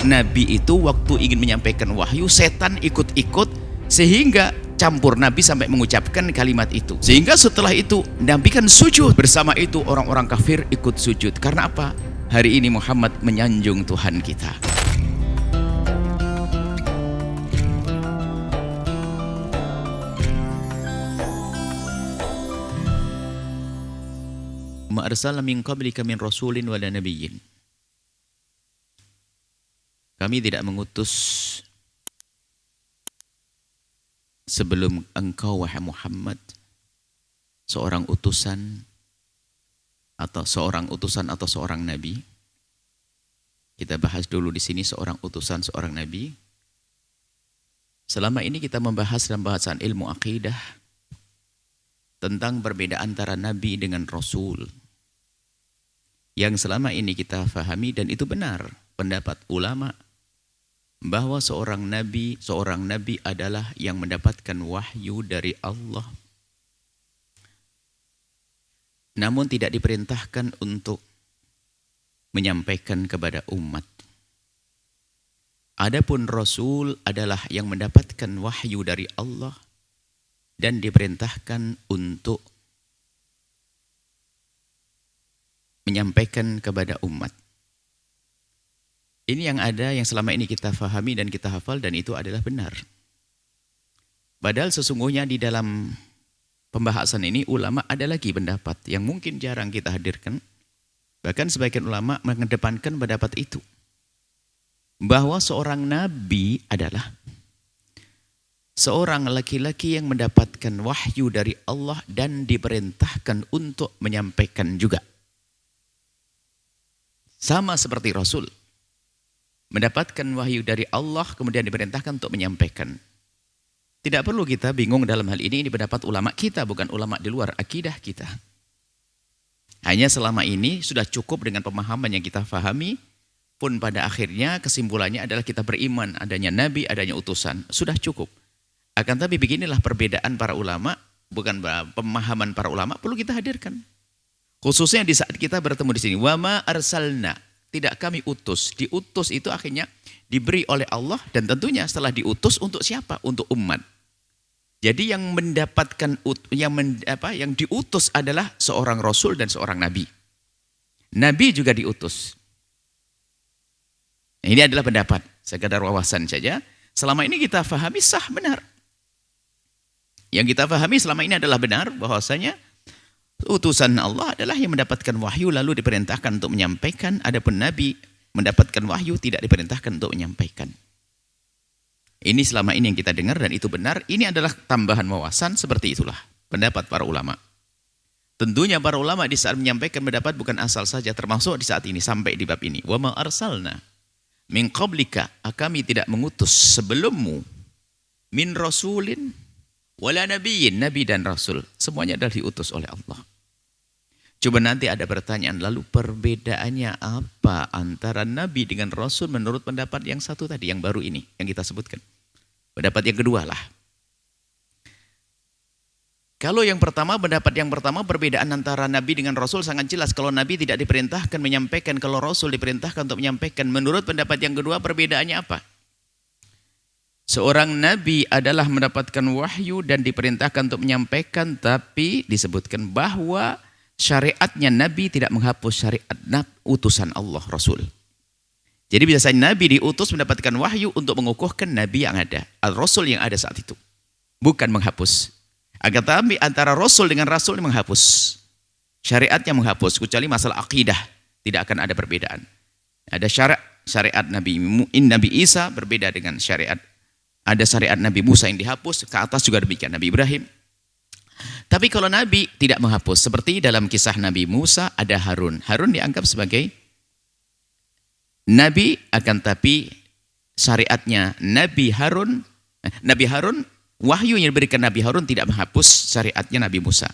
Nabi itu waktu ingin menyampaikan wahyu, setan ikut-ikut sehingga campur Nabi sampai mengucapkan kalimat itu. Sehingga setelah itu Nabi kan sujud. Bersama itu orang-orang kafir ikut sujud. Karena apa? Hari ini Muhammad menyanjung Tuhan kita. Ma arsalna min qablika min rasulin wala nabiyyin. Kami tidak mengutus sebelum engkau wahai Muhammad seorang utusan atau seorang nabi. Kita bahas dulu di sini seorang utusan, seorang nabi. Selama ini kita membahas dalam bahasan ilmu akidah tentang perbedaan antara nabi dengan rasul. Yang selama ini kita fahami dan itu benar pendapat ulama bahwa seorang nabi adalah yang mendapatkan wahyu dari Allah. Namun tidak diperintahkan untuk menyampaikan kepada umat. Adapun rasul adalah yang mendapatkan wahyu dari Allah dan diperintahkan untuk menyampaikan kepada umat. Ini yang ada, yang selama ini kita fahami dan kita hafal, dan itu adalah benar. Padahal sesungguhnya di dalam pembahasan ini ulama ada lagi pendapat yang mungkin jarang kita hadirkan. Bahkan sebagian ulama mengedepankan pendapat itu. Bahwa seorang nabi adalah seorang laki-laki yang mendapatkan wahyu dari Allah dan diperintahkan untuk menyampaikan juga. Sama seperti Rasul. Mendapatkan wahyu dari Allah kemudian diperintahkan untuk menyampaikan. Tidak perlu kita bingung dalam hal ini pendapat ulama kita, bukan ulama di luar akidah kita. Hanya selama ini sudah cukup dengan pemahaman yang kita fahami, pun pada akhirnya kesimpulannya adalah kita beriman adanya nabi, adanya utusan. Sudah cukup. Akan tapi beginilah perbedaan para ulama, bukan pemahaman para ulama, perlu kita hadirkan. Khususnya di saat kita bertemu di sini. Wa ma arsalna. Tidak kami utus. Diutus itu akhirnya diberi oleh Allah dan tentunya setelah diutus untuk siapa? Untuk umat. Jadi yang mendapatkan yang diutus adalah seorang rasul dan seorang nabi. Nabi juga diutus. Ini adalah pendapat, sekadar wawasan saja. Selama ini kita fahami sah benar. Yang kita fahami selama ini adalah benar bahwasanya utusan Allah adalah yang mendapatkan wahyu lalu diperintahkan untuk menyampaikan. Adapun Nabi mendapatkan wahyu tidak diperintahkan untuk menyampaikan. Ini selama ini yang kita dengar dan itu benar. Ini adalah tambahan wawasan, seperti itulah pendapat para ulama. Tentunya para ulama di saat menyampaikan pendapat bukan asal saja, termasuk di saat ini sampai di bab ini. Wa ma arsalna min qablika, kami tidak mengutus sebelummu min rasulin wala nabiyyin, nabi dan rasul. Semuanya adalah diutus oleh Allah. Coba nanti ada pertanyaan, lalu perbedaannya apa antara nabi dengan rasul menurut pendapat yang satu tadi, yang baru ini, yang kita sebutkan. Pendapat yang kedua lah. Kalau yang pertama, pendapat yang pertama, perbedaan antara nabi dengan rasul sangat jelas. Kalau nabi tidak diperintahkan menyampaikan, kalau rasul diperintahkan untuk menyampaikan. Menurut pendapat yang kedua, perbedaannya apa? Seorang nabi adalah mendapatkan wahyu dan diperintahkan untuk menyampaikan, tapi disebutkan bahwa syariatnya nabi tidak menghapus syariat utusan Allah, rasul. Jadi biasanya nabi diutus mendapatkan wahyu untuk mengukuhkan nabi yang ada, rasul yang ada saat itu. Bukan menghapus. Agar tapi antara rasul dengan rasul menghapus. Syariatnya menghapus, kecuali masalah akidah. Tidak akan ada perbedaan. Ada syariat Nabi Isa berbeda dengan syariat. Ada syariat Nabi Musa yang dihapus, ke atas juga demikian Nabi Ibrahim. Tapi kalau Nabi tidak menghapus, seperti dalam kisah Nabi Musa ada Harun. Harun dianggap sebagai Nabi, akan tapi syariatnya Nabi Harun, wahyu yang diberikan Nabi Harun tidak menghapus syariatnya Nabi Musa.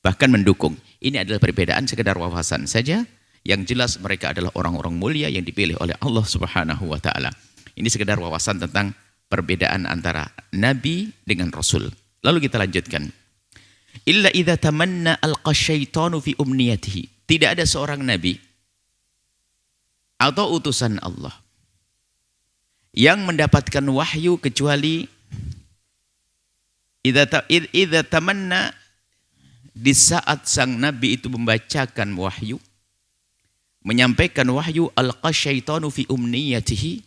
Bahkan mendukung. Ini adalah perbedaan sekedar wawasan saja. Yang jelas mereka adalah orang-orang mulia yang dipilih oleh Allah Subhanahu wa Ta'ala. Ini sekedar wawasan tentang perbedaan antara nabi dengan rasul. Lalu kita lanjutkan. Illa idza tamanna alqa syaitanu fi umniyatihi. Tidak ada seorang nabi atau utusan Allah yang mendapatkan wahyu kecuali idza tamanna, di saat sang nabi itu membacakan wahyu, menyampaikan wahyu, alqa syaitanu fi umniyatihi,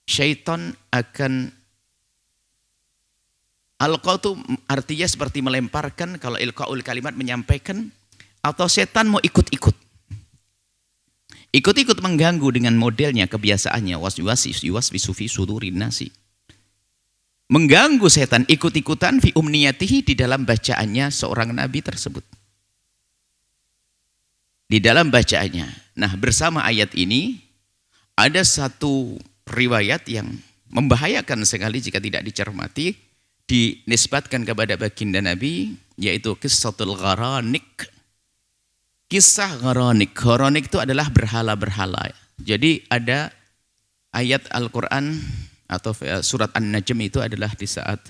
syaitan akan, alqa itu artinya seperti melemparkan, kalau ilqaul kalimat menyampaikan, atau setan mau ikut-ikut. Ikut-ikut mengganggu dengan modelnya, kebiasaannya, waswisu fi sudurin nasi. Mengganggu setan ikut-ikutan fi umniyatihi, di dalam bacaannya seorang nabi tersebut. Di dalam bacaannya. Nah, bersama ayat ini ada satu riwayat yang membahayakan sekali jika tidak dicermati, dinisbatkan kepada baginda Nabi, yaitu kisahul gharanik. Kisah gharanik. Gharanik itu adalah berhala-berhala. Jadi ada ayat Al-Quran atau surat An-Najm itu adalah di saat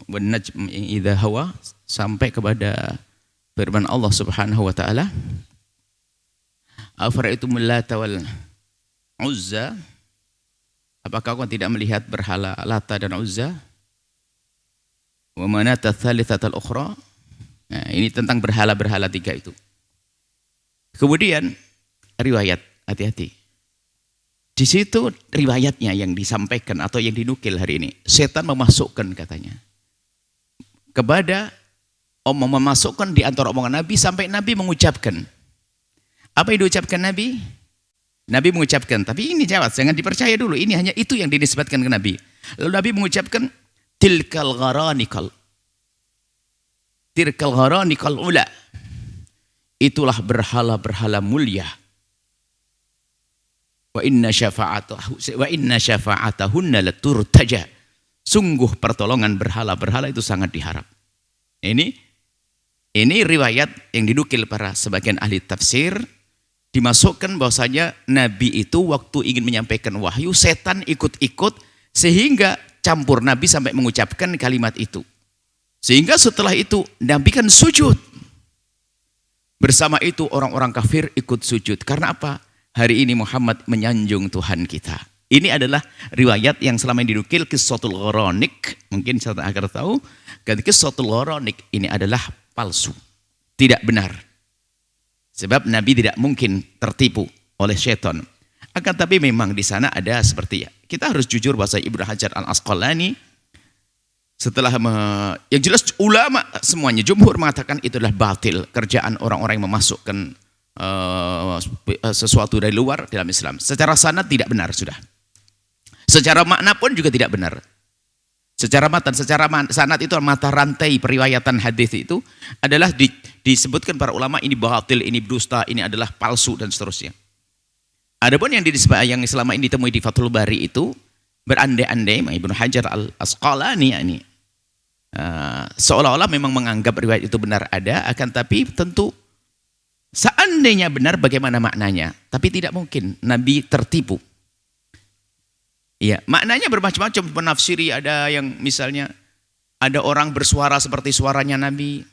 wan-najm idza hawa, sampai kepada firman Allah Subhanahu wa taala, afara'aytumul Lata wal Uzza, apakah kau tidak melihat berhala Lata dan Uzza, wa manata tsalitsatal ukhra. Nah, ini tentang berhala-berhala tiga itu. Kemudian riwayat, hati-hati. Di situ riwayatnya yang disampaikan atau yang dinukil hari ini, setan memasukkan katanya kepada memasukkan di antara omongan Nabi, sampai Nabi mengucapkan. Apa yang diucapkan Nabi? Nabi mengucapkan, tapi ini jawab, jangan dipercaya dulu, ini hanya itu yang dinisbatkan ke Nabi. Lalu Nabi mengucapkan, tilkal gharanikal ula, itulah berhala-berhala mulia. Wa inna syafa'atahunna laturtaja, sungguh pertolongan berhala-berhala itu sangat diharap. Ini riwayat yang dinukil para sebagian ahli tafsir, dimasukkan bahwasanya Nabi itu waktu ingin menyampaikan wahyu, setan ikut-ikut sehingga campur Nabi sampai mengucapkan kalimat itu. Sehingga setelah itu Nabi kan sujud. Bersama itu orang-orang kafir ikut sujud. Karena apa? Hari ini Muhammad menyanjung Tuhan kita. Ini adalah riwayat yang selama ini dinukil, Qissatul Gharanik. Mungkin saya akan tahu, Qissatul Gharanik ini adalah palsu. Tidak benar. Sebab Nabi tidak mungkin tertipu oleh syaitan. Akan tapi memang di sana ada seperti ya. Kita harus jujur bahwa Ibnu Hajar Al-Asqalani setelah yang jelas ulama semuanya jumhur mengatakan itu adalah batil, kerjaan orang-orang yang memasukkan sesuatu dari luar dalam Islam. Secara sanad tidak benar sudah. Secara makna pun juga tidak benar. Secara matan, secara sanad itu mata rantai periwayatan hadis itu adalah disebutkan para ulama ini batil, ini dusta, ini adalah palsu dan seterusnya. Adapun yang selama ini ditemui di Fathul Bari itu berandai-andai, Ibnu Hajar Al-Asqalani ini seolah-olah memang menganggap riwayat itu benar ada, akan tapi tentu seandainya benar bagaimana maknanya, tapi tidak mungkin Nabi tertipu. Ya, maknanya bermacam-macam penafsiri, ada yang misalnya ada orang bersuara seperti suaranya Nabi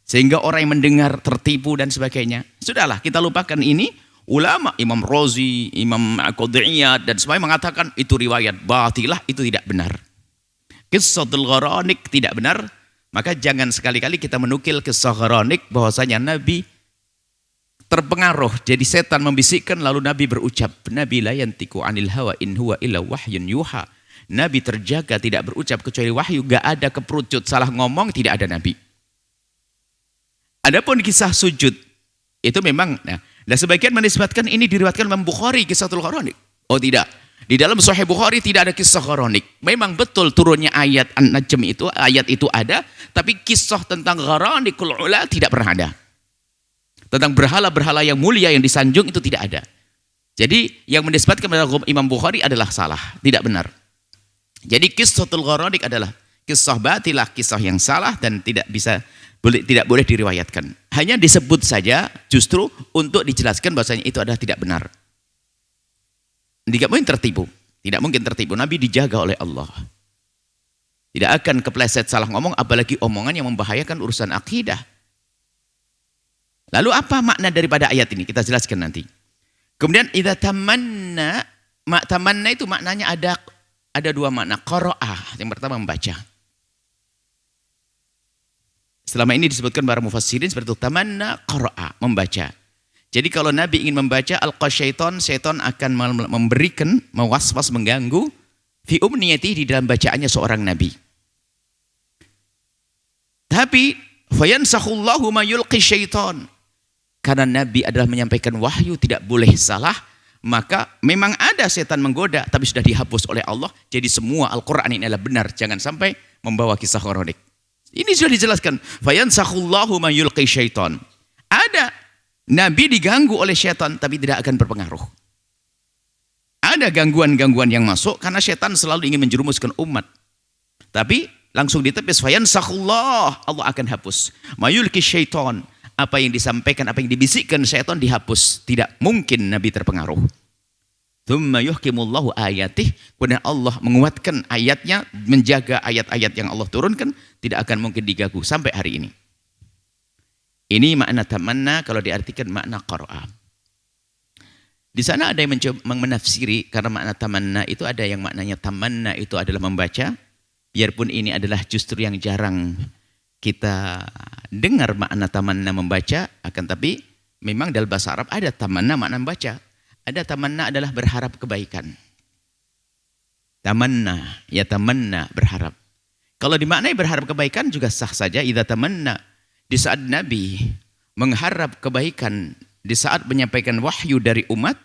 sehingga orang yang mendengar tertipu dan sebagainya. Sudahlah, kita lupakan ini. Ulama Imam Razi, Imam Qudiyat dan semuanya mengatakan itu riwayat batilah, itu tidak benar. Qissatul Gharanik tidak benar, maka jangan sekali-kali kita menukil kisah Gharanik bahwasanya Nabi terpengaruh, jadi setan membisikkan lalu Nabi berucap, Nabi la yantiku anil hawa in huwa illa wahyun yuha. Nabi terjaga tidak berucap kecuali wahyu, gak ada keperucut, salah ngomong tidak ada Nabi. Adapun kisah sujud itu memang, nah sebagian menisbatkan ini diriwayatkan Imam Bukhari Qissatul Gharanik. Oh tidak, di dalam Sahih Bukhari tidak ada kisah Gharanik. Memang betul turunnya ayat An-Najm itu, ayat itu ada, tapi kisah tentang Gharanikul ula tidak pernah ada. Tentang berhala-berhala yang mulia yang disanjung itu tidak ada. Jadi yang menisbatkan kepada Imam Bukhari adalah salah, tidak benar. Jadi Qissatul Gharanik adalah kisah batilah, kisah yang salah dan tidak boleh diriwayatkan. Hanya disebut saja justru untuk dijelaskan bahwasanya itu adalah tidak benar. Tidak mungkin tertipu. Tidak mungkin tertipu. Nabi dijaga oleh Allah. Tidak akan kepleset salah ngomong, apalagi omongan yang membahayakan urusan akidah. Lalu apa makna daripada ayat ini? Kita jelaskan nanti. Kemudian idza tamanna, tamanna itu maknanya ada dua makna. Qara'a, yang pertama membaca. Selama ini disebutkan para mufassirin seperti itu, tamanna qara'a, membaca. Jadi kalau Nabi ingin membaca syaitan akan memberikan, mewaswas, mengganggu fi umniyati, di dalam bacaannya seorang Nabi. Tapi fayansakhullahu ma yulqi syaitan. Karena Nabi adalah menyampaikan wahyu, tidak boleh salah, maka memang ada setan menggoda, tapi sudah dihapus oleh Allah. Jadi semua Al-Quran ini adalah benar, jangan sampai membawa kisah kronik. Ini sudah dijelaskan. Fayansakhullahu ma yulqi syaitan. Ada Nabi diganggu oleh syaitan, tapi tidak akan berpengaruh. Ada gangguan-gangguan yang masuk karena syaitan selalu ingin menjerumuskan umat. Tapi langsung ditepis, fayansakhullah, Allah akan hapus. Ma yulqi syaitan. Apa yang disampaikan, apa yang dibisikkan syaitan dihapus. Tidak mungkin Nabi terpengaruh. Tsumma yuhkimullahu ayatih. Kemudian Allah menguatkan ayatnya, menjaga ayat-ayat yang Allah turunkan, tidak akan mungkin diganggu sampai hari ini. Ini makna tamanna kalau diartikan makna qara'a. Di sana ada yang mencoba menafsiri, karena makna tamanna itu ada yang maknanya tamanna itu adalah membaca. Biarpun ini adalah justru yang jarang kita dengar makna tamanna membaca, akan tapi memang dalam bahasa Arab ada tamanna makna membaca. Ada tamanna adalah berharap kebaikan. Tamanna, ya tamanna, berharap. Kalau dimaknai berharap kebaikan juga sah saja. Idza tamanna, di saat Nabi mengharap kebaikan, di saat menyampaikan wahyu dari umat,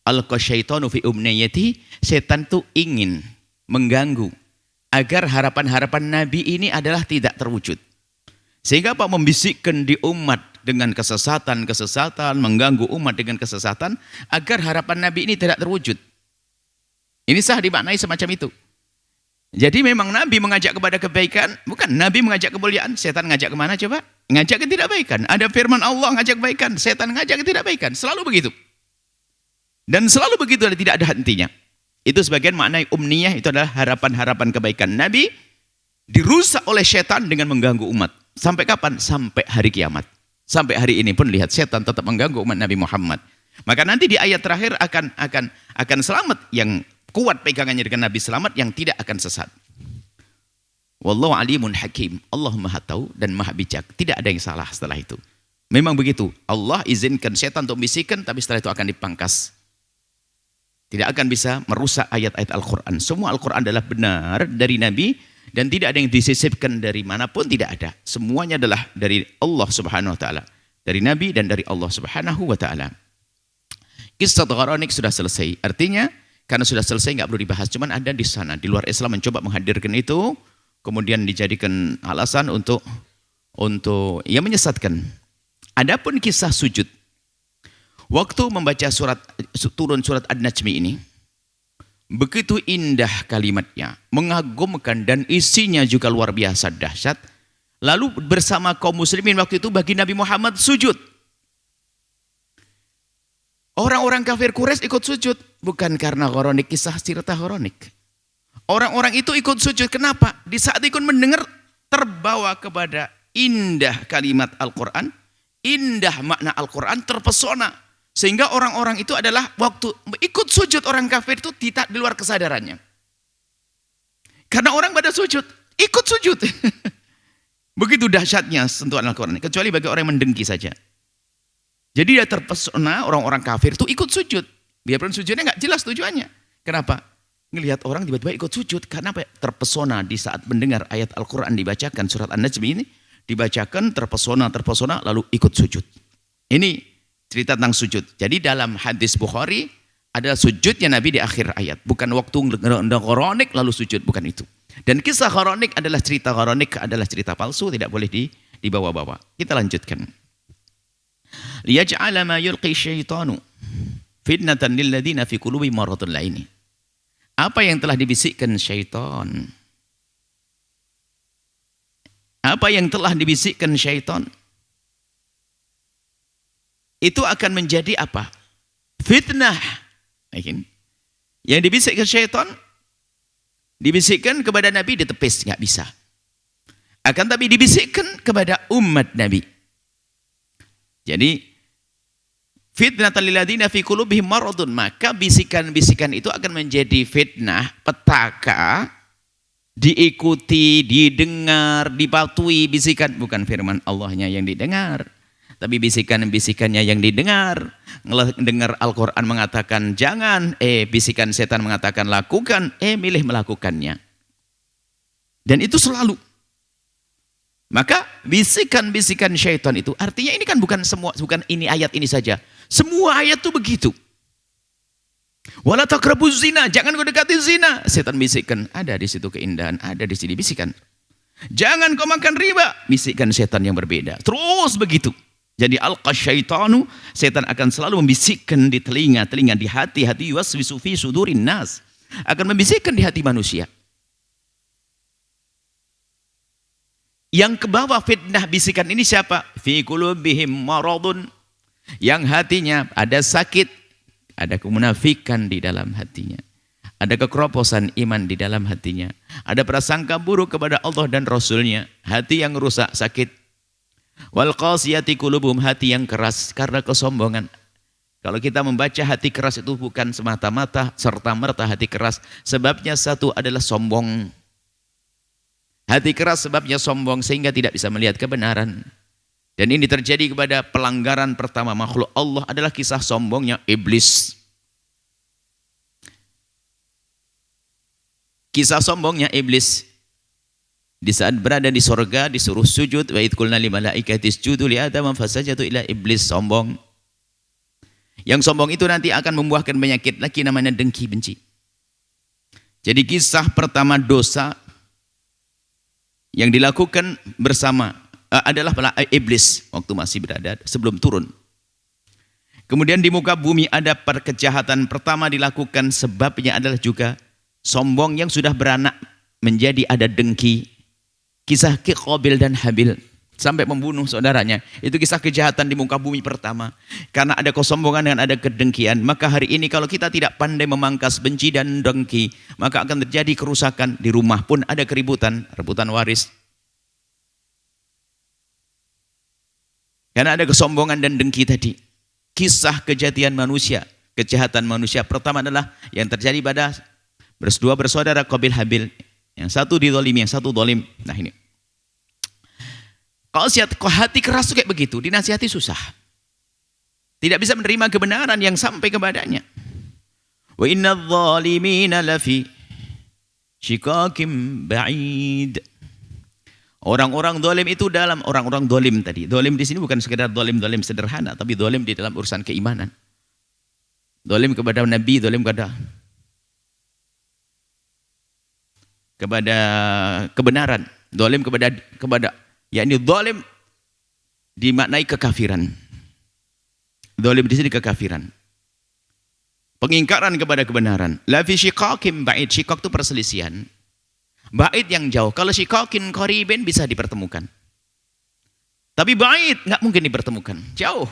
alqa syaitanu fi umniyati, setan itu ingin mengganggu agar harapan-harapan Nabi ini adalah tidak terwujud. Sehingga apa? Membisikkan di umat dengan kesesatan, mengganggu umat dengan kesesatan, agar harapan Nabi ini tidak terwujud. Ini sah dimaknai semacam itu. Jadi memang Nabi mengajak kepada kebaikan, bukan Nabi mengajak kemuliaan. Setan ngajak kemana coba? Ngajak ke tidak baikan. Ada firman Allah ngajak kebaikan, setan ngajak ke tidak baikan. Selalu begitu. Dan selalu begitu, tidak ada hentinya. Itu sebagian makna umniyah, itu adalah harapan-harapan kebaikan. Nabi dirusak oleh setan dengan mengganggu umat. Sampai kapan? Sampai hari kiamat. Sampai hari ini pun lihat, setan tetap mengganggu umat Nabi Muhammad. Maka nanti di ayat terakhir akan selamat yang kuat pegangannya dengan Nabi, selamat yang tidak akan sesat. Wallahu alimun hakim. Allah Maha tahu dan Maha bijak. Tidak ada yang salah setelah itu. Memang begitu. Allah izinkan setan untuk bisikan, tapi setelah itu akan dipangkas. Tidak akan bisa merusak ayat-ayat Al-Quran. Semua Al-Quran adalah benar dari Nabi, dan tidak ada yang disisipkan dari manapun, tidak ada. Semuanya adalah dari Allah Subhanahu wa taala, dari Nabi dan dari Allah Subhanahu wa taala. Kisah Gharanik sudah selesai. Artinya karena sudah selesai nggak perlu dibahas. Cuman ada di sana di luar Islam mencoba menghadirkan itu, kemudian dijadikan alasan untuk ya menyesatkan. Adapun kisah sujud, waktu membaca turun surat An-Najmi ini, begitu indah kalimatnya, mengagumkan, dan isinya juga luar biasa dahsyat. Lalu bersama kaum muslimin waktu itu bagi Nabi Muhammad sujud. Orang-orang kafir Quraisy ikut sujud, bukan karena Gharanik, kisah cerita Gharanik. Orang-orang itu ikut sujud, kenapa? Di saat ikut mendengar, terbawa kepada indah kalimat Al-Quran, indah makna Al-Quran, terpesona. Sehingga orang-orang itu adalah waktu ikut sujud, orang kafir itu tidak di luar kesadarannya. Karena orang pada sujud, ikut sujud. Begitu dahsyatnya sentuhan Al-Quran. Kecuali bagi orang yang mendengki saja. Jadi dia terpesona, orang-orang kafir itu ikut sujud. Biarpun sujudnya nggak jelas tujuannya. Kenapa? Ngelihat orang tiba-tiba ikut sujud. Karena apa? Terpesona di saat mendengar ayat Al-Quran dibacakan, surat An-Najmi ini dibacakan, terpesona, lalu ikut sujud. Ini cerita tentang sujud. Jadi dalam hadis Bukhari adalah sujudnya Nabi di akhir ayat. Bukan waktu Gharanik lalu sujud, bukan itu. Dan kisah Gharanik adalah cerita palsu, tidak boleh dibawa-bawa. Kita lanjutkan. Liyaj'ala ma yulqi syaitanu fitnatan lilladzina fi qulubihim maradun laini. Apa yang telah dibisikkan syaitan? Apa yang telah dibisikkan syaitan? Itu akan menjadi apa? Fitnah. Yang dibisikkan syaitan, dibisikkan kepada Nabi ditepis, nggak bisa. Akan tapi dibisikkan kepada umat Nabi. Jadi Fitnatan lil ladzina fi qulubihim maradun, maka bisikan-bisikan itu akan menjadi fitnah, petaka, diikuti, didengar, dipatuhi bisikan, bukan firman Allahnya yang didengar, tapi bisikan-bisikannya yang didengar. Dengar Al-Quran mengatakan jangan, bisikan setan mengatakan lakukan, milih melakukannya. Dan itu selalu. Maka bisikan-bisikan syaitan itu artinya ini kan bukan ini ayat ini saja. Semua ayat itu begitu. Wala taqrabuz zina, jangan kau dekati zina. Setan bisikan, ada di situ keindahan, ada di sini bisikan. Jangan kau makan riba, bisikan setan yang berbeda. Terus begitu. Jadi al-qasyaitanu, setan akan selalu membisikkan di telinga-telinga, di hati-hati, yuwaswisu fi sudurin nas. Akan membisikkan di hati manusia. Yang kebawa fitnah bisikan ini siapa? Fi qulubihim maradun. Yang hatinya ada sakit, ada kemunafikan di dalam hatinya. Ada kekeroposan iman di dalam hatinya. Ada prasangka buruk kepada Allah dan Rasulnya. Hati yang rusak, sakit. Wal qasiyati qulubuhum, hati yang keras karena kesombongan. Kalau kita membaca hati keras itu bukan semata-mata serta-merta hati keras. Sebabnya satu adalah sombong. Hati keras sebabnya sombong sehingga tidak bisa melihat kebenaran. Dan ini terjadi kepada pelanggaran pertama makhluk Allah adalah kisah sombongnya iblis. Kisah sombongnya iblis. Di saat berada di sorga disuruh sujud, wa idh qulna lil malaikati isjudu li Adam fasajadu ila iblis, sombong. Yang sombong itu nanti akan membuahkan penyakit lagi namanya dengki, benci. Jadi kisah pertama dosa yang dilakukan bersama adalah iblis waktu masih berada sebelum turun. Kemudian di muka bumi ada perkejahatan pertama dilakukan, sebabnya adalah juga sombong yang sudah beranak menjadi ada dengki. Kisah Qabil dan Habil sampai membunuh saudaranya. Itu kisah kejahatan di muka bumi pertama. Karena ada kesombongan dan ada kedengkian. Maka hari ini kalau kita tidak pandai memangkas benci dan dengki, maka akan terjadi kerusakan. Di rumah pun ada keributan, rebutan waris. Karena ada kesombongan dan dengki tadi. Kisah kejadian manusia, kejahatan manusia pertama adalah yang terjadi pada dua bersaudara Qabil Habil. Yang satu dizalimi, yang satu zalim. Nah ini. Kalau hati keras itu kayak begitu, dinasihati susah. Tidak bisa menerima kebenaran yang sampai kepadanya. Wa inna zalimina lafi syikakim ba'id. Orang-orang zalim itu dalam orang-orang zalim tadi. Zalim di sini bukan sekedar zalim sederhana, tapi zalim di dalam urusan keimanan. Zalim kepada Nabi, zalim kepada kebenaran, zalim kepada yakni zalim dimaknai kekafiran. Zalim di sini kekafiran. Pengingkaran kepada kebenaran. La fi syiqaqin ba'id, syiqaq itu perselisihan. Ba'id yang jauh. Kalau syiqaqin qaribin bisa dipertemukan. Tapi ba'id enggak mungkin dipertemukan, jauh.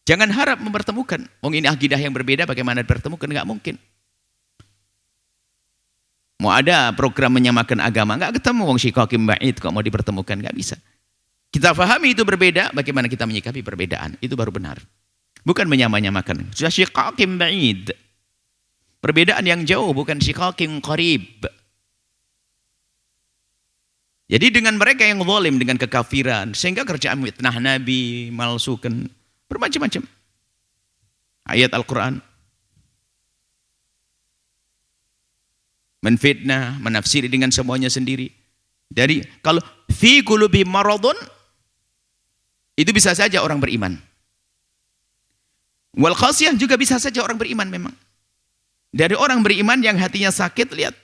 Jangan harap mempertemukan. Ini akidah yang berbeda bagaimana dipertemukan, enggak mungkin. Mau ada program menyamakan agama, enggak ketemu wong syiqaqim ba'id kok mau dipertemukan, enggak bisa. Kita pahami itu berbeda, bagaimana kita menyikapi perbedaan, itu baru benar. Bukan menyamakan. Sudah syiqaqim ba'id. Perbedaan yang jauh, bukan syiqaqim qarib. Jadi dengan mereka yang zalim dengan kekafiran, sehingga kerjaan fitnah Nabi, malsukan, bermacam-macam. Ayat Al-Quran. Menfitnah, menafsiri dengan semuanya sendiri. Jadi kalau fi qulubi maradun, itu bisa saja orang beriman. Wal qasiyah juga bisa saja orang beriman memang. Dari orang beriman yang hatinya sakit, lihat.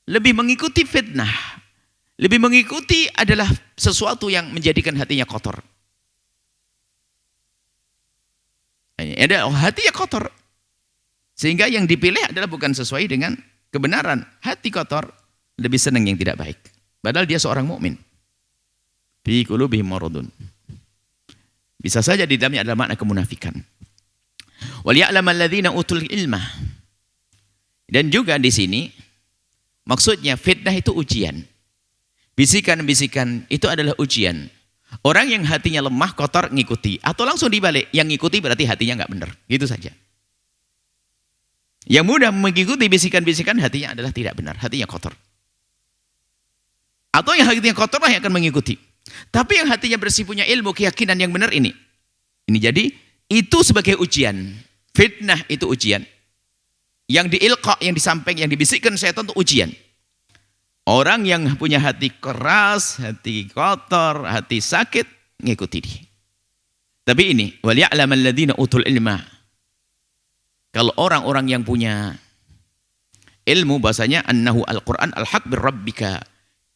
Lebih mengikuti fitnah. Lebih mengikuti adalah sesuatu yang menjadikan hatinya kotor. Ada hatinya kotor. Sehingga yang dipilih adalah bukan sesuai dengan kebenaran. Hati kotor lebih senang yang tidak baik. Padahal dia seorang mukmin. Fi qulubihim maradun. Bisa saja di dalamnya adalah makna kemunafikan. Wal ya'lamal ladzina utul ilma. Dan juga di sini maksudnya fitnah itu ujian. Bisikan-bisikan itu adalah ujian. Orang yang hatinya lemah, kotor, ngikuti. Atau langsung dibalik, yang ngikuti berarti hatinya nggak benar. Gitu saja. Yang mudah mengikuti bisikan-bisikan hatinya adalah tidak benar, hatinya kotor. Atau yang hatinya kotor lah yang akan mengikuti. Tapi yang hatinya bersih, punya ilmu, keyakinan yang benar ini. Ini jadi, itu sebagai ujian. Fitnah itu ujian. Yang diilqa, yang disampaikan, yang dibisikkan setan itu ujian. Orang yang punya hati keras, hati kotor, hati sakit, ngikuti dia. Tapi ini, وَلْيَعْلَمَ الَّذِينَ أُوتُوا الْعِلْمَ. Kalau orang-orang yang punya ilmu, bahasanya annahu al-Quran al-haq bir-rabbika.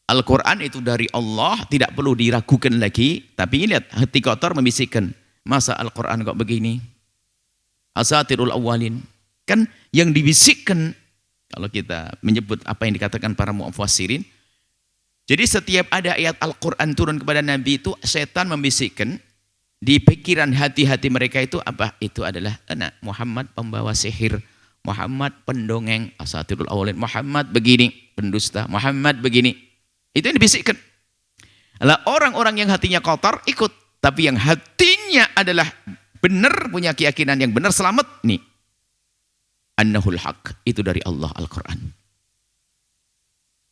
Al-Quran itu dari Allah, tidak perlu diragukan lagi. Tapi lihat, hati kotor membisikkan, masa Al-Quran kok begini? Asatirul awwalin. Kan yang dibisikkan, kalau kita menyebut apa yang dikatakan para mufassirin, jadi setiap ada ayat Al-Quran turun kepada Nabi itu, setan membisikkan di pikiran hati-hati mereka itu apa? Itu adalah anak Muhammad pembawa sihir, Muhammad pendongeng, asatirul awalin, Muhammad begini, pendusta, Muhammad begini. Itu yang dibisikkan. Lah orang-orang yang hatinya kotor ikut, tapi yang hatinya adalah benar, punya keyakinan yang benar, selamat nih. Annahul haq, itu dari Allah Al-Quran.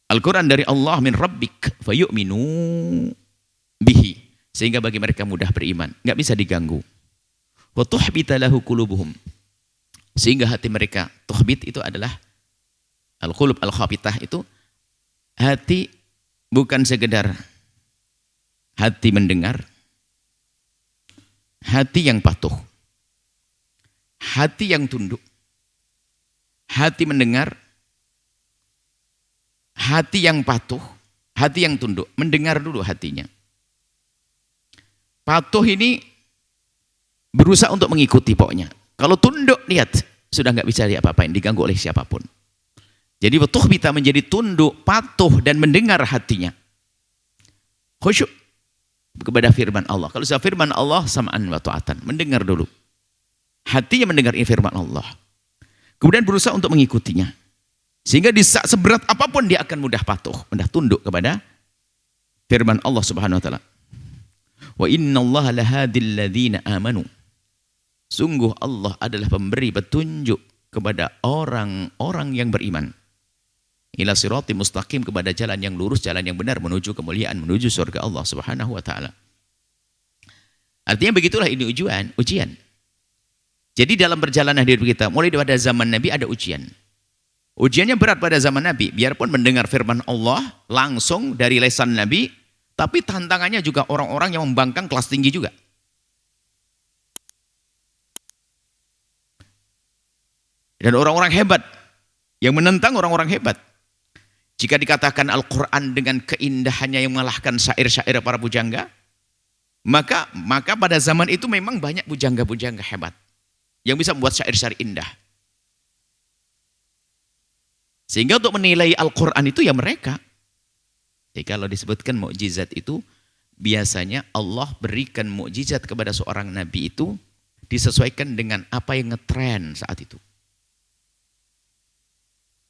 Al-Quran dari Allah min rabbik fayu'minu bihi, sehingga bagi mereka mudah beriman, nggak bisa diganggu. Wa tuhbita lahu qulubuhum, sehingga hati mereka, tuhbit itu adalah al-qulub al-khabitah, itu hati bukan sekedar hati mendengar, hati yang patuh, hati yang tunduk. Hati mendengar, hati yang patuh, hati yang tunduk. Mendengar dulu hatinya. Patuh ini berusaha untuk mengikuti pokoknya. Kalau tunduk, lihat, sudah nggak bisa diapa-apain, diganggu oleh siapapun. Jadi betul kita menjadi tunduk, patuh, dan mendengar hatinya. Khusyuk kepada firman Allah. Kalau saya firman Allah, sama'an wa ta'atan. Mendengar dulu. Hatinya mendengar firman Allah. Kemudian berusaha untuk mengikutinya. Sehingga di saat seberat apapun dia akan mudah patuh, mudah tunduk kepada firman Allah Subhanahu wa taala. Wa innallaha lahadil ladzina amanu. Sungguh Allah adalah pemberi petunjuk kepada orang-orang yang beriman. Ila siratim mustaqim, kepada jalan yang lurus, jalan yang benar menuju kemuliaan, menuju surga Allah Subhanahu wa taala. Artinya begitulah ini ujian. Jadi dalam perjalanan hidup kita, mulai pada zaman Nabi ada ujian. Ujiannya berat pada zaman Nabi, biarpun mendengar firman Allah langsung dari lisan Nabi, tapi tantangannya juga orang-orang yang membangkang kelas tinggi juga. Dan orang-orang hebat, yang menentang orang-orang hebat. Jika dikatakan Al-Quran dengan keindahannya yang mengalahkan syair-syair para pujangga, maka pada zaman itu memang banyak pujangga-pujangga hebat yang bisa membuat syair-syair indah. Sehingga untuk menilai Al-Quran itu ya mereka. Jadi kalau disebutkan mukjizat itu, biasanya Allah berikan mukjizat kepada seorang nabi itu disesuaikan dengan apa yang ngetren saat itu.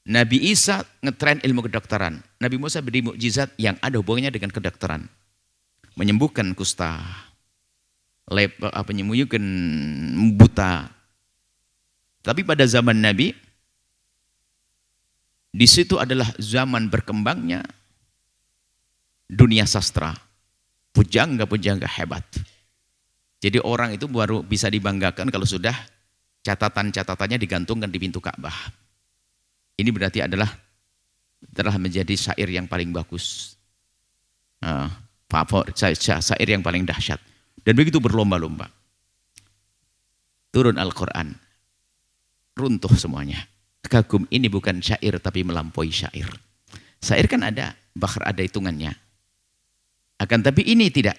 Nabi Isa ngetren ilmu kedokteran. Nabi Musa beri mukjizat yang ada hubungannya dengan kedokteran. Menyembuhkan kusta, menyembuhkan buta. Tapi pada zaman Nabi, di situ adalah zaman berkembangnya dunia sastra. Pujangga-pujangga hebat. Jadi orang itu baru bisa dibanggakan kalau sudah catatan-catatannya digantungkan di pintu Ka'bah. Ini berarti telah menjadi syair yang paling bagus. Favorit, syair yang paling dahsyat. Dan begitu berlomba-lomba. Turun Al-Quran. Runtuh semuanya. Kagum, ini bukan syair tapi melampaui syair. Syair kan ada, bahar ada hitungannya. Akan tapi ini tidak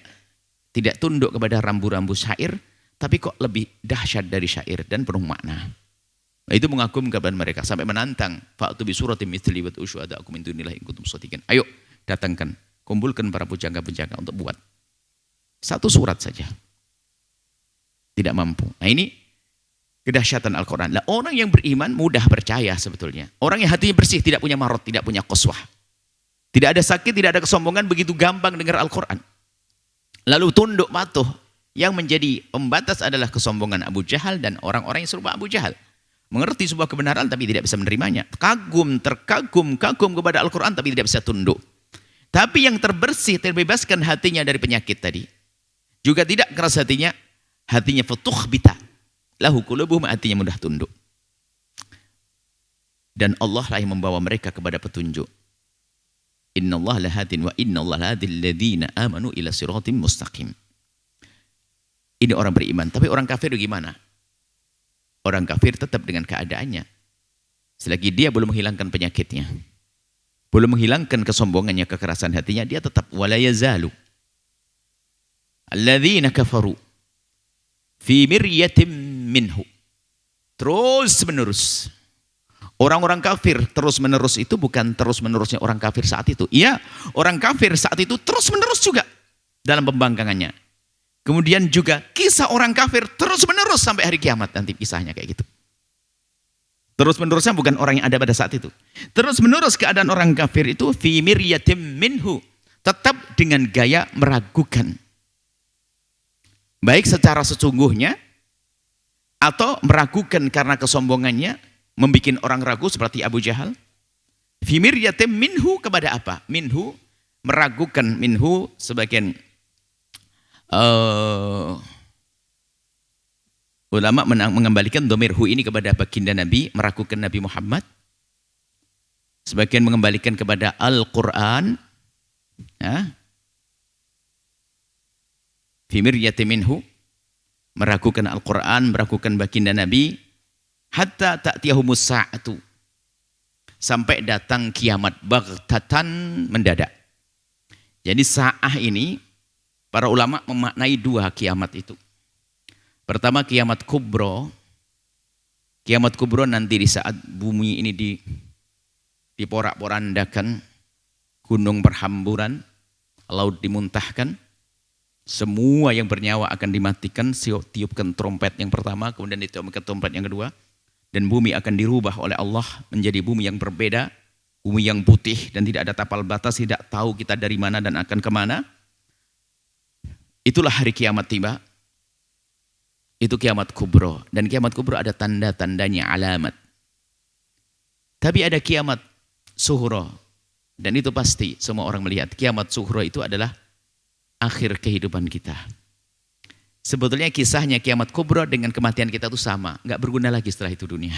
tunduk kepada rambu-rambu syair, tapi kok lebih dahsyat dari syair dan penuh makna. Nah, itu mengagumkan mereka sampai menantang, fa'tu bi suratin mithli wa syuhada'akum min dunillahi in kuntum shadiqin. Ayo datangkan, kumpulkan para pujangga-pujangga untuk buat satu surat saja. Tidak mampu. Nah, ini kedahsyatan Al-Quran. Nah, orang yang beriman mudah percaya sebetulnya. Orang yang hatinya bersih, tidak punya marot, tidak punya qaswah. Tidak ada sakit, tidak ada kesombongan, begitu gampang dengar Al-Quran. Lalu tunduk patuh. Yang menjadi pembatas adalah kesombongan Abu Jahal dan orang-orang yang serupa Abu Jahal. Mengerti sebuah kebenaran tapi tidak bisa menerimanya. Kagum, kagum kepada Al-Quran tapi tidak bisa tunduk. Tapi yang terbersih, terbebaskan hatinya dari penyakit tadi. Juga tidak keras hatinya futuh bita. Lahu qulubuhum, hatinya mudah tunduk. Dan Allah lah yang membawa mereka kepada petunjuk. Innallaha lahadin wa innallaha lahadil ladzina amanu ila siratim mustaqim. Ini orang beriman, tapi orang kafir gimana? Orang kafir tetap dengan keadaannya. Selagi dia belum menghilangkan penyakitnya, belum menghilangkan kesombongannya, kekerasan hatinya, dia tetap wala yazalu alladzina kafaru fi miryatin minhu. Terus menerus. Orang-orang kafir terus menerus itu bukan terus menerusnya orang kafir saat itu. Iya, orang kafir saat itu terus menerus juga dalam pembangkangannya. Kemudian juga kisah orang kafir terus menerus sampai hari kiamat nanti kisahnya kayak gitu. Terus menerusnya bukan orang yang ada pada saat itu. Terus menerus keadaan orang kafir itu fi miryatim minhu, tetap dengan gaya meragukan. Baik secara sesungguhnya atau meragukan karena kesombongannya, membuat orang ragu seperti Abu Jahal. Fi miryatim minhu, kepada apa? Minhu, meragukan. Minhu sebagian ulama mengembalikan dhamir hu ini kepada baginda Nabi, meragukan Nabi Muhammad. Sebagian mengembalikan kepada Al-Quran. Ya. Fi miryatin minhu, meragukan Al-Quran, meragukan baginda Nabi. Hatta ta'tiyahumus sa'atu, sampai datang kiamat baghtatan, mendadak. Jadi sa'ah ini para ulama memaknai dua kiamat itu. Pertama kiamat kubro. Kiamat kubro nanti di saat bumi ini diporak-porandakan, gunung berhamburan, laut dimuntahkan, semua yang bernyawa akan dimatikan, tiupkan trompet yang pertama, kemudian ditiupkan trompet yang kedua, dan bumi akan dirubah oleh Allah menjadi bumi yang berbeda, bumi yang putih dan tidak ada tapal batas, tidak tahu kita dari mana dan akan kemana. Itulah hari kiamat tiba. Itu kiamat kubro. Dan kiamat kubro ada tanda-tandanya, alamat. Tapi ada kiamat suhro. Dan itu pasti semua orang melihat. Kiamat suhro itu adalah akhir kehidupan kita. Sebetulnya kisahnya kiamat kubro dengan kematian kita itu sama. Nggak berguna lagi setelah itu dunia.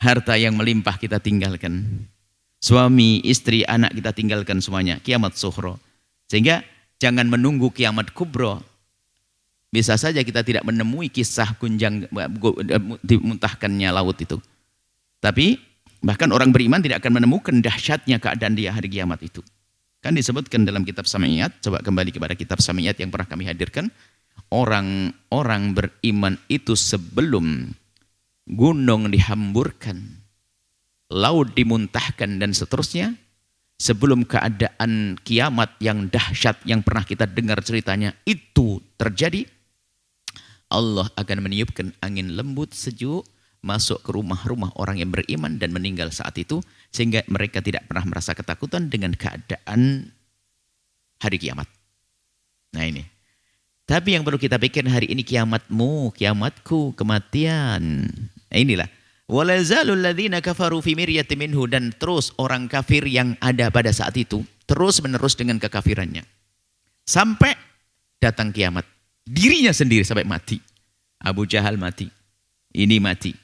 Harta yang melimpah kita tinggalkan. Suami, istri, anak kita tinggalkan semuanya. Kiamat suhro. Sehingga jangan menunggu kiamat kubro. Bisa saja kita tidak menemui kisah gunjang dimuntahkannya laut itu. Tapi bahkan orang beriman tidak akan menemukan dahsyatnya keadaan dia hari kiamat itu. Kan disebutkan dalam kitab Samiyat, coba kembali kepada kitab Samiyat yang pernah kami hadirkan. Orang-orang beriman itu sebelum gunung dihamburkan, laut dimuntahkan dan seterusnya, sebelum keadaan kiamat yang dahsyat yang pernah kita dengar ceritanya itu terjadi, Allah akan meniupkan angin lembut sejuk masuk ke rumah-rumah orang yang beriman dan meninggal saat itu, sehingga mereka tidak pernah merasa ketakutan dengan keadaan hari kiamat. Nah ini. Tapi yang perlu kita pikir hari ini kiamatmu, kiamatku, kematian. Nah inilah. Wala zalul ladzina kafaru fi miryatin minhu, dan terus orang kafir yang ada pada saat itu terus menerus dengan kekafirannya. Sampai datang kiamat. Dirinya sendiri sampai mati. Abu Jahal mati. Ini mati.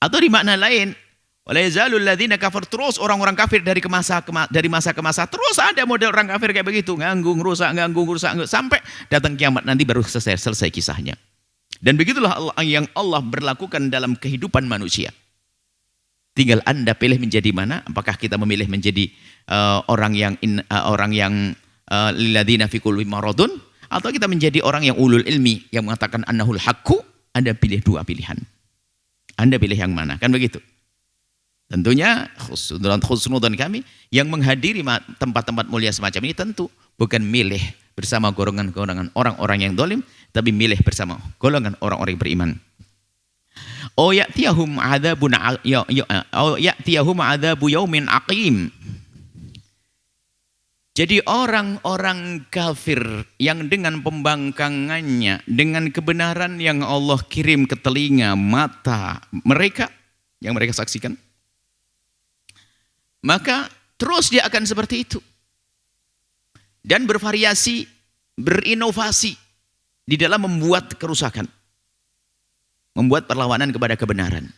Atau di makna lain, wala yazalul ladzina kafar, terus orang-orang kafir dari masa ke masa terus ada model orang kafir kayak begitu, nganggung rusak sampai datang kiamat nanti baru selesai kisahnya. Dan begitulah yang Allah berlakukan dalam kehidupan manusia. Tinggal Anda pilih menjadi mana? Apakah kita memilih menjadi orang yang lilladzina fi qulubihim maradun, atau kita menjadi orang yang ulul ilmi yang mengatakan annahul haqqu? Anda pilih dua pilihan. Anda pilih yang mana? Kan begitu. Tentunya khusnudan kami yang menghadiri tempat-tempat mulia semacam ini tentu bukan milih bersama golongan-golongan orang-orang yang dolim, tapi milih bersama golongan orang-orang yang beriman. Ya'tiyahum adabu yaumin aqim. Jadi orang-orang kafir yang dengan pembangkangannya, dengan kebenaran yang Allah kirim ke telinga, mata mereka, yang mereka saksikan, maka terus dia akan seperti itu. Dan bervariasi, berinovasi di dalam membuat kerusakan. Membuat perlawanan kepada kebenaran.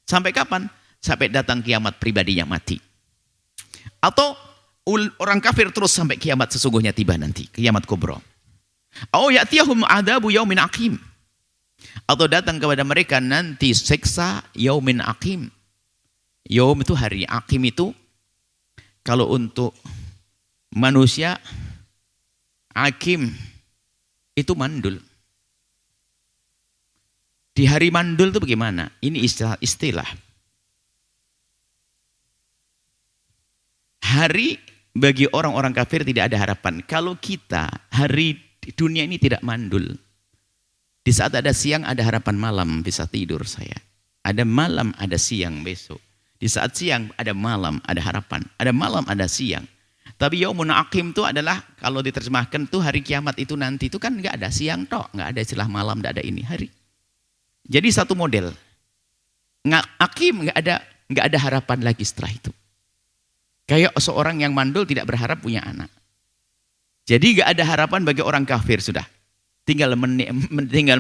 Sampai kapan? Sampai datang kiamat pribadinya mati. Atau orang kafir terus sampai kiamat sesungguhnya tiba nanti, kiamat kubra. Au ya'tiyahum adabu yaumin aqim. Atau datang kepada mereka nanti siksa yaumin aqim. Yaum itu hari, aqim itu kalau untuk manusia aqim itu mandul. Di hari mandul itu bagaimana? Ini istilah. Hari bagi orang-orang kafir tidak ada harapan. Kalau kita, hari dunia ini tidak mandul. Di saat ada siang ada harapan malam, bisa tidur saya. Ada malam, ada siang besok. Di saat siang ada malam, ada harapan. Ada malam, ada siang. Tapi yaumun aqim itu adalah, kalau diterjemahkan tuh hari kiamat itu nanti itu kan nggak ada siang tok, nggak ada istilah malam, nggak ada ini hari. Jadi satu model. Aqim nggak ada harapan lagi setelah itu. Kayak seorang yang mandul tidak berharap punya anak. Jadi gak ada harapan bagi orang kafir sudah. Tinggal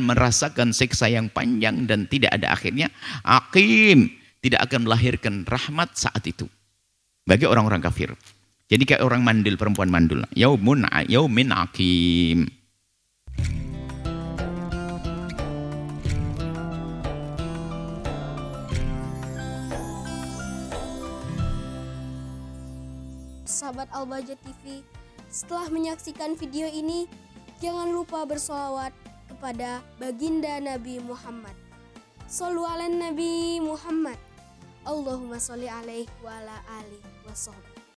merasakan siksa yang panjang dan tidak ada akhirnya. Aqim tidak akan melahirkan rahmat saat itu. Bagi orang-orang kafir. Jadi kayak orang mandul, perempuan mandul. Yaumin aqim. Sahabat Al-Bahjah TV, setelah menyaksikan video ini, jangan lupa bersolawat kepada baginda Nabi Muhammad. Shollu ala Nabi Muhammad. Allahumma sholli alaihi wa ala alihi wa sahbihi.